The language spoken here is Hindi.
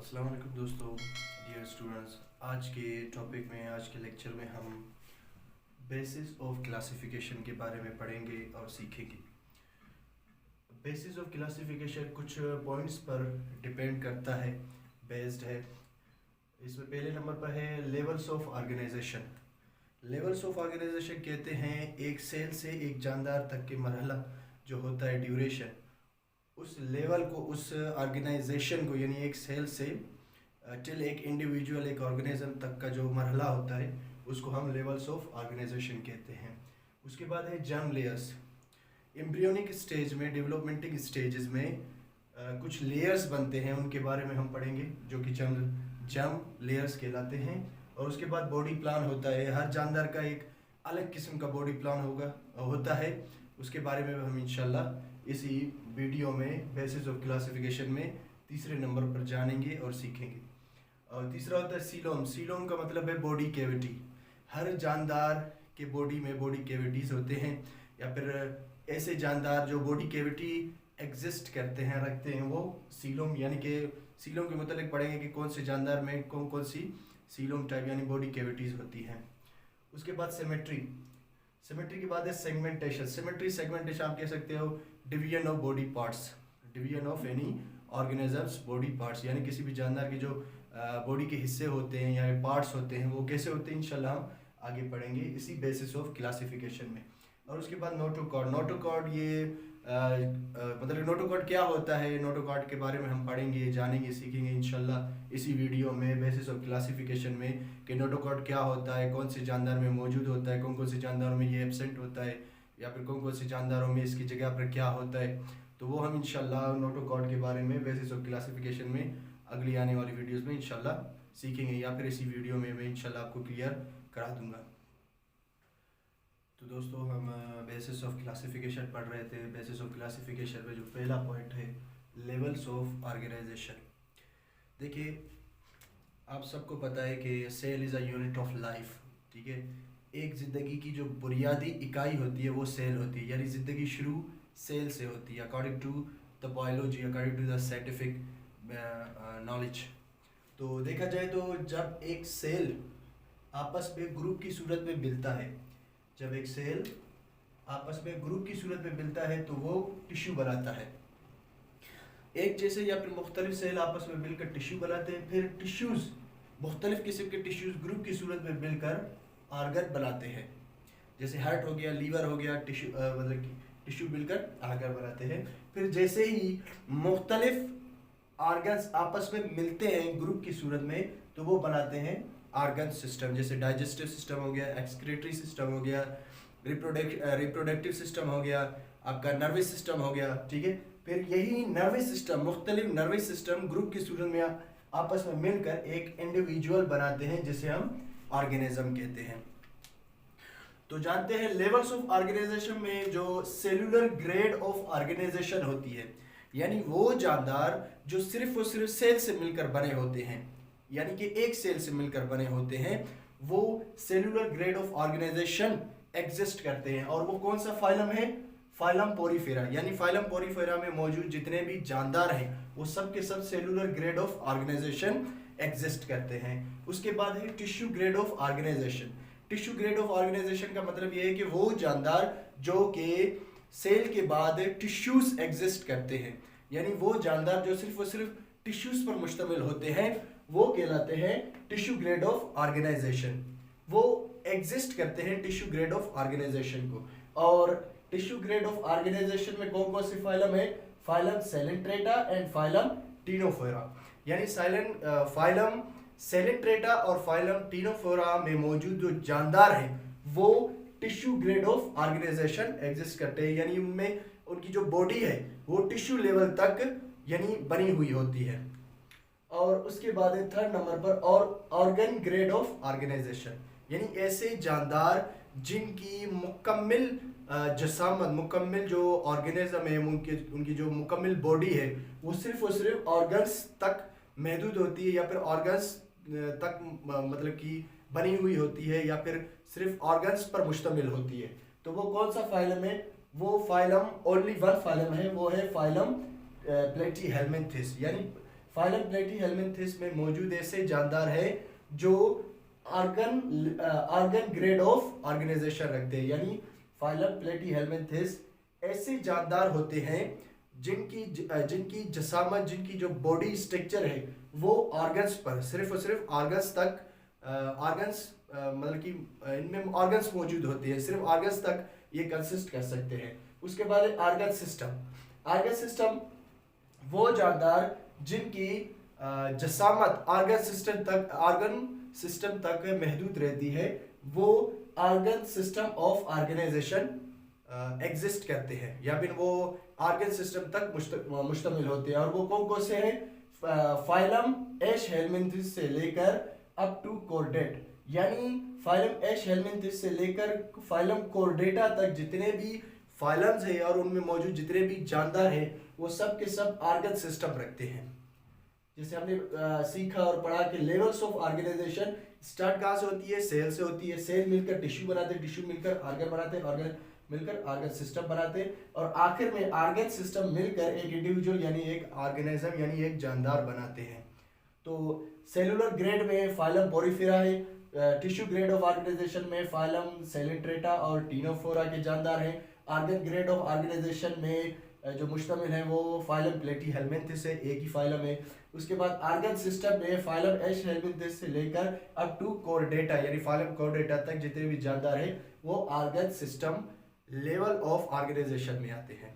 अस्सलाम वालेकुम दोस्तों, डियर स्टूडेंट्स। आज के टॉपिक में, आज के लेक्चर में हम बेसिस ऑफ क्लासिफिकेशन के बारे में पढ़ेंगे और सीखेंगे। बेसिस ऑफ क्लासिफिकेशन कुछ पॉइंट्स पर डिपेंड करता है, बेस्ड है। इसमें पहले नंबर पर है levels of organisation. Levels of organisation कहते हैं एक सेल से एक जानदार तक के मरहला जो होता है, ड्यूरेशन, उस लेवल को, उस ऑर्गेनाइजेशन को, यानी एक सेल से टिल एक इंडिविजुअल, एक ऑर्गेनिज्म तक का जो मरहला होता है उसको हम लेवल्स ऑफ ऑर्गेनाइजेशन कहते हैं। उसके बाद है जर्म लेयर्स। एम्ब्रियोनिक स्टेज में, डेवलपमेंटिंग स्टेजेस में कुछ लेयर्स बनते हैं, उनके बारे में हम पढ़ेंगे, जो कि जर्म लेयर्स कहलाते हैं। और उसके बाद बॉडी प्लान होता है, हर जानदार का एक अलग किस्म का बॉडी प्लान होता है। उसके बारे में हम इंशाल्लाह इसी वीडियो में बेसिस ऑफ क्लासिफिकेशन में तीसरे नंबर पर जानेंगे और सीखेंगे। और तीसरा होता है सीलोम। सीलोम का मतलब है बॉडी कैविटी। हर जानदार के बॉडी में बॉडी कैविटीज़ होते हैं, या फिर ऐसे जानदार जो बॉडी कैविटी एग्जिस्ट करते हैं, रखते हैं, वो सीलोम, यानी कि सीलोम के मतलब पढ़ेंगे कि कौन से जानदार में कौन कौन सी सीलोम टाइप यानी बॉडी कैविटीज़ होती हैं। उसके बाद सिमेट्री। सिमेट्री के बाद है सेगमेंटेशन। सेगमेंटेशन आप कह सकते हो division of body parts, division of any organisms body parts, यानी किसी भी जानदार के जो बॉडी के हिस्से होते हैं या पार्ट्स होते हैं वो कैसे होते हैं, इंशाल्लाह हम आगे पढ़ेंगे इसी बेसिस ऑफ क्लासिफिकेशन में। और उसके बाद नोटोकॉर्ड। नोटोकॉर्ड ये मतलब नोटोकॉर्ड क्या होता है, नोटोकॉर्ड के बारे में हम पढ़ेंगे, जानेंगे, सीखेंगे इंशाल्लाह इसी वीडियो में बेसिस ऑफ क्लासिफिकेशन में, कि नोटोकॉर्ड क्या होता है, कौन से जानदार में मौजूद होता है, कौन कौन से जानदारों में ये एब्सेंट होता है, या फिर कौन कौन से जानदारों में इसकी जगह पर क्या होता है। तो वो हम इंशाल्लाह नोटोकॉर्ड के बारे में बेसिस ऑफ क्लासिफिकेशन में अगली आने वाली वीडियोस में इंशाल्लाह सीखेंगे, या फिर इसी वीडियो में मैं इंशाल्लाह आपको क्लियर करा दूंगा। तो दोस्तों, हम बेसिस ऑफ क्लासिफिकेशन पढ़ रहे थे। बेसिस ऑफ क्लासिफिकेशन में जो पहला पॉइंट है लेवल्स ऑफ ऑर्गेनाइजेशन। देखिए, आप सबको पता है कि cell is a unit of life, ठीक है। एक ज़िंदगी की जो बुनियादी इकाई होती है वो सेल होती है, यानी ज़िंदगी शुरू सेल से होती है, according to the biology, according to the scientific knowledge. तो देखा जाए तो जब एक सेल आपस में ग्रुप की सूरत में मिलता है, जब एक सेल आपस में ग्रुप की सूरत में मिलता है तो वो टिश्यू बनाता है। एक जैसे या फिर मुख्तलिफ सेल आपस में मिलकर टिश्यू बनाते हैं, फिर टिश्यूज़, मुख्तलिफ किस्म के टिश्यूज़ ग्रुप की सूरत में मिलकर आर्गन बनाते हैं। जैसे हार्ट हो गया, लीवर हो गया, टिश्यू मतलब कि टिश्यू मिलकर आर्गन बनाते हैं। फिर जैसे ही मुख्तलिफ आर्गन्स आपस में मिलते हैं ग्रुप की सूरत में, तो वो बनाते हैं आर्गन सिस्टम। जैसे डाइजेस्टिव सिस्टम हो गया, एक्सक्रीटरी सिस्टम हो गया, रिप्रोडक्टिव सिस्टम हो गया, आपका नर्वस सिस्टम हो गया, ठीक है। फिर यही नर्वस सिस्टम, मुख्तलिफ नर्वस सिस्टम ग्रुप की सूरत में आपस में मिलकर एक इंडिविजुअल बनाते हैं, जिसे हम ऑर्गेनिज्म कहते हैं। तो जानते हैं लेवल्स ऑफ ऑर्गेनाइजेशन में जो सेलुलर ग्रेड ऑफ ऑर्गेनाइजेशन होती है, यानी वो जानदार जो सिर्फ और सिर्फ सेल से मिलकर बने होते हैं, यानी कि एक सेल से मिलकर बने होते हैं, वो cellular grade of organisation exist करते हैं। और वो कौन सा फाइलम है? Phylum Porifera. यानी फाइलम पोरीफेरा में मौजूद जितने भी जानदार हैं वो सब के सब cellular grade of organisation exist करते हैं। उसके बाद है tissue grade of organisation. Tissue grade of organisation का मतलब ये है कि वो जानदार जो कि सेल के बाद टिश्यूज एग्जिस्ट करते हैं, यानी वो जानदार जो सिर्फ और सिर्फ टिश्यूज पर मुश्तमिल होते हैं, वो कहलाते हैं टिश्यू ग्रेड ऑफ ऑर्गेनाइजेशन। वो एग्जिस्ट करते हैं टिश्यू ग्रेड ऑफ ऑर्गेनाइजेशन को। और टिश्यू ग्रेड ऑफ ऑर्गेनाइजेशन में कौन कौन से फाइलम है? Phylum Coelenterata and phylum Ctenophora. यानी फाइलम सेलेंट्रेटा और फाइलम टीनोफोरा में मौजूद जो जानदार हैं वो tissue grade of organisation exist करते हैं, यानी उनमें उनकी जो बॉडी है वो टिश्यू लेवल तक यानी बनी हुई होती है। और उसके बाद है थर्ड नंबर पर ऑर्गन ग्रेड ऑफ ऑर्गेनाइजेशन, यानी ऐसे जानदार जिनकी मुकम्मिल जसामत, मुकम्मिल जो ऑर्गेनिज्म है, उनकी जो मुकम्मिल बॉडी है वो सिर्फ और सिर्फ ऑर्गन्स तक महदूद होती है, या फिर ऑर्गन्स तक मतलब कि बनी हुई होती है, या फिर सिर्फ ऑर्गन्स पर मुश्तमिल होती है। तो वो कौन सा फाइलम है? वो फाइलम ओनली वन फाइलम है, वो है फाइलम प्लेटीहेल्मिन्थेस। यानी फाइलम प्लेटीहेल्मिन्थिस में मौजूद ऐसे जानदार है जो ऑर्गन ग्रेड ऑफ ऑर्गेनाइजेशन रखते हैं। यानी फाइलम प्लेटीहेल्मिन्थिस ऐसे जानदार होते हैं जिनकी जसामत, जिनकी जो बॉडी स्ट्रक्चर है वो ऑर्गन्स पर, सिर्फ और सिर्फ ऑर्गन्स तक, मतलब कि इनमें ऑर्गन्स मौजूद होते हैं, सिर्फ ऑर्गन्स तक ये कंसिस्ट कर सकते हैं। उसके बाद ऑर्गन सिस्टम वो जानदार जिनकी जसामत ऑर्गन सिस्टम तक महदूद रहती है, वो organ system of organisation exist करते हैं, या फिर वो ऑर्गन सिस्टम तक मुश्तमिल होते हैं। और वो कौन से हैं? फाइलम एशहेल्मिन्थिस से लेकर अप टू कॉर्डेट, यानी फाइलम एशहेल्मिन्थिस से लेकर फाइलम कॉर्डेटा तक जितने भी फाइलम्स हैं और उनमें मौजूद जितने भी जानदार हैं वो सब के सब ऑर्गन सिस्टम रखते हैं। जैसे हमने सीखा और पढ़ा कि लेवल्स ऑफ ऑर्गेनाइजेशन स्टार्ट कहाँ से होती है? सेल से होती है। सेल मिलकर टिश्यू बनाते हैं, टिश्यू मिलकर ऑर्गन बनाते हैं, ऑर्गन मिलकर ऑर्गन सिस्टम बनाते हैं, और आखिर में ऑर्गन सिस्टम मिलकर एक इंडिविजुअल यानी एक ऑर्गेनिज्म यानी एक जानदार बनाते हैं। तो सेलुलर ग्रेड में फाइलम पोरिफेरा है, टिश्यू ग्रेड ऑफ ऑर्गेनाइजेशन में फाइलम सेलेंट्रेटा और टीनोफोरा के जानदार हैं। ऑर्गन ग्रेड ऑफ ऑर्गेनाइजेशन में जो मुश्तमिल है वो फाइलम प्लेटीहेल्मिन्थिस है, एक ही फाइलम है। उसके बाद ऑर्गन सिस्टम में फाइलम एशहेल्मिन्थिस से लेकर अप टू कॉर्डेटा यानी फाइलम कॉर्डेटा तक जितने भी जानदार हैं वो organ system level of organisation में आते हैं।